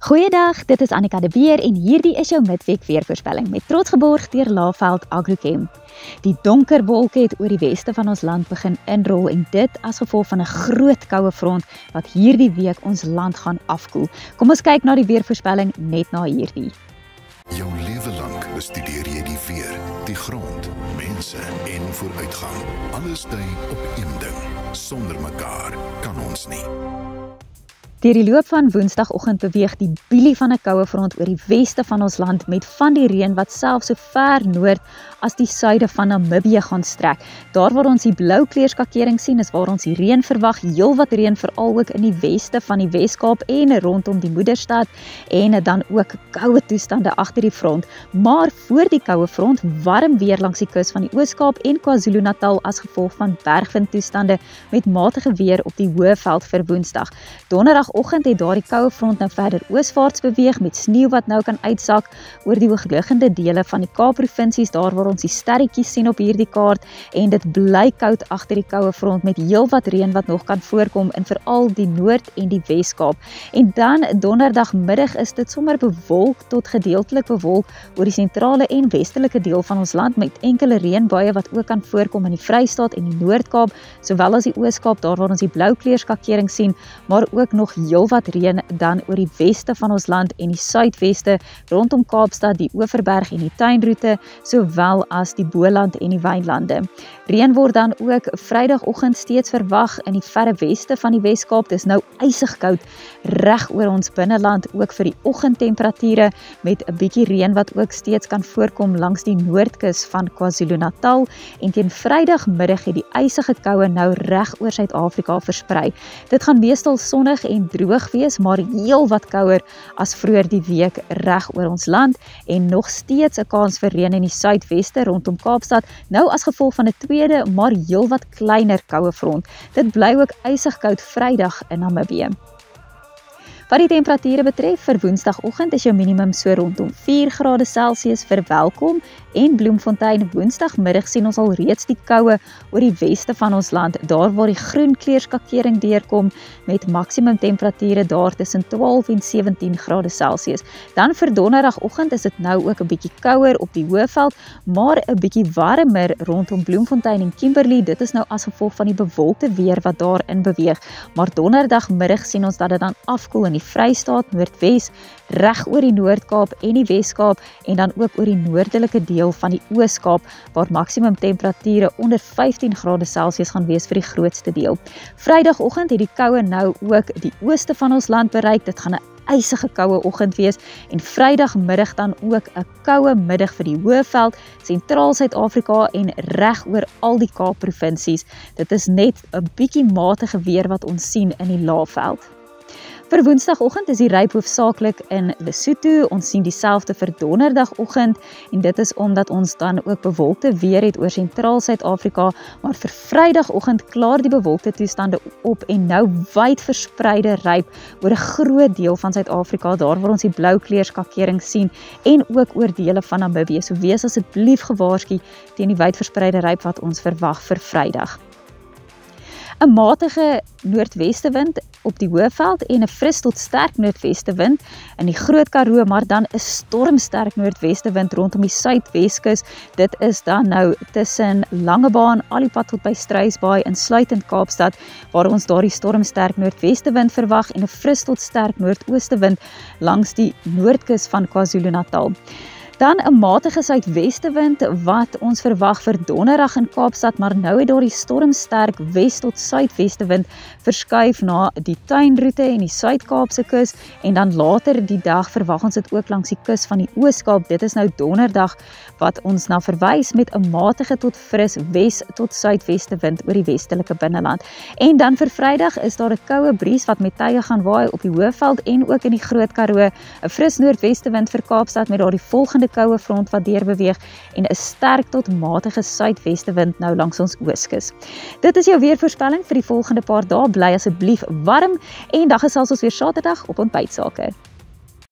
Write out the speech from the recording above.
Goeiedag, dit is Annika de Beer en hierdie is jou midweek weervoorspelling met trots geborg deur Laveld Agrochem. Die donker wolke het oor die weste van ons land begin inrol en dit as gevolg van 'n groot koue front wat hierdie week ons land gaan afkoel. Kom ons kyk na die weervoorspelling net na hierdie. Jou lewe lank bestudeer jy die weer, die grond, mense en vooruitgang. Alles dui op een ding. Sonder mekaar kan ons nie. Deur die loop van woensdagoggend beweeg die bielie van 'n koue front oor die weste van ons land met van die reën wat selfs so ver noord as die suide van Namibië gaan strek. Daar waar ons die blou kleurskakering sien is waar ons die reën verwag, heelwat reën veral ook in die weste van die Wes-Kaap en rondom die moederstad en dan ook koue toestande agter die front. Maar voor die koue front warm weer langs die kus van die Oos-Kaap en KwaZulu-Natal as gevolg van bergwindtoestande met matige weer op die Hoëveld vir Woensdag. Donderdagoggend het daardie koue front nou verder ooswaarts beweeg met sneeu wat nou kan uitsak oor die hoogliggende dele van die Kaap-provinsies, daar waar ons die sterretjies sien op hierdie kaart en dit bly koud agter die koue front met heelwat reën wat nog kan voorkom in veral die Noord en die Wes-Kaap. En dan donderdagmiddag is dit sommer bewolk tot gedeeltelik bewolk oor die sentrale en westelike deel van ons land met enkele reënbuie wat ook kan voorkom in die Vrystaat en die Noord-Kaap, sowel as die Oos-Kaap daar waar ons die blou kleurskakering sien, maar ook nog heelwat reën dan oor die weste van ons land en die suidweste rondom Kaapstad, die Oeverberg en die tuinroete, sowel as die Boland en die Wynlande. Reën word dan ook Vrydagoggend steeds verwag in die verre weste van die Wes-Kaap. Dis nou ysig koud reg oor ons binneland, ook vir die oggendtemperature met 'n bietjie reën wat ook steeds kan voorkom langs die noordkus van KwaZulu-Natal en teen Vrydagmiddag het die ysige koue nou reg oor Suid-Afrika versprei. Dit gaan meestal sonnig en droog wees, maar heel wat kouer as vroeër die week reg oor ons land en nog steeds 'n kans vir reën in die suidweste rondom Kaapstad, nou as gevolg van 'n tweede, maar heel wat kleiner koue front. Dit bly ook ysig koud Vrydag in Namibië. Wat die temperature betref, vir Woensdagoggend is jou minimum so rondom 4 grade Celsius vir Welkom en Bloemfontein. Woensdagmiddag sien ons al reeds die koue oor die weste van ons land, daar waar die groen kleurskakering deurkom met maksimum temperature daar tussen 12 en 17 grade Celsius. Dan vir Donderdagoggend is dit nou ook 'n bietjie kouer op die Hoëveld, maar 'n bietjie warmer rondom Bloemfontein en Kimberley. Dit is nou as gevolg van die bewolkte weer wat daarin beweeg. Maar Donderdagmiddag sien ons dat dit dan afkoel in die Vrystaat, Noordwes, reg oor die Noord-Kaap en die Wes-Kaap en dan ook oor die noordelike deel van die Oos-Kaap waar maksimum temperature onder 15 grade Celsius gaan wees vir die grootste deel. Vrydagoggend het die koue nou ook die ooste van ons land bereik. Dit gaan 'n ysige koue oggend wees en Vrydagmiddag dan ook 'n koue middag vir die Hoëveld, sentraal Suid-Afrika en reg oor al die Kaap-provinsies. Dit is net 'n bietjie matige weer wat ons sien in die Laagveld. Vir Woensdagoggend is die ryp hoofsaaklik in Lesotho. Ons sien dieselfde vir Donderdagoggend en dit is omdat ons dan ook bewolkte weer het oor sentraal Suid-Afrika, maar vir Vrydagoggend klaar die bewolkte toestande op en nou wyd verspreide ryp oor 'n groot deel van Suid-Afrika, daar waar ons die blou kleurskakering sien en ook oor dele van Namibië. So wees asseblief gewaarsku teen die wyd verspreide ryp wat ons verwag vir Vrydag. 'n matige noordwestewind op die Hoëveld en 'n fris tot sterk noordwestewind in die Groot Karoo, maar dan 'n stormsterk noordwestewind rondom die suidweskus. Dit is dan nou tussen Langebaan, al die pad tot by Struisbaai, insluitend Kaapstad, waar ons daardie stormsterk noordwestewind verwag en 'n fris tot sterk noordoostewind langs die noordkus van KwaZulu-Natal. Dan 'n matige suidwestewind wat ons verwag vir Donderdag in Kaapstad, maar nou het daardie stormsterk wes tot suidwestewind verskuif na die tuinroete en die Suid-Kaapse kus en dan later die dag verwag ons dit ook langs die kus van die Oos-Kaap. Dit is nou Donderdag wat ons na verwys met 'n matige tot fris wes tot suidwestewind oor die westelike binneland. En dan vir Vrydag is daar 'n koue bries wat met tye gaan waai op die Hoëveld en ook in die Groot Karoo. 'n Fris noordwestewind vir Kaapstad met daardie volgende koue front wat deurbeweeg en 'n sterk tot matige suidwestewind nou langs ons ooskus. Dit is jou weervoorspelling vir die volgende paar dae. Bly asseblief warm en dan gesels ons weer Saterdag op Ontbytsake.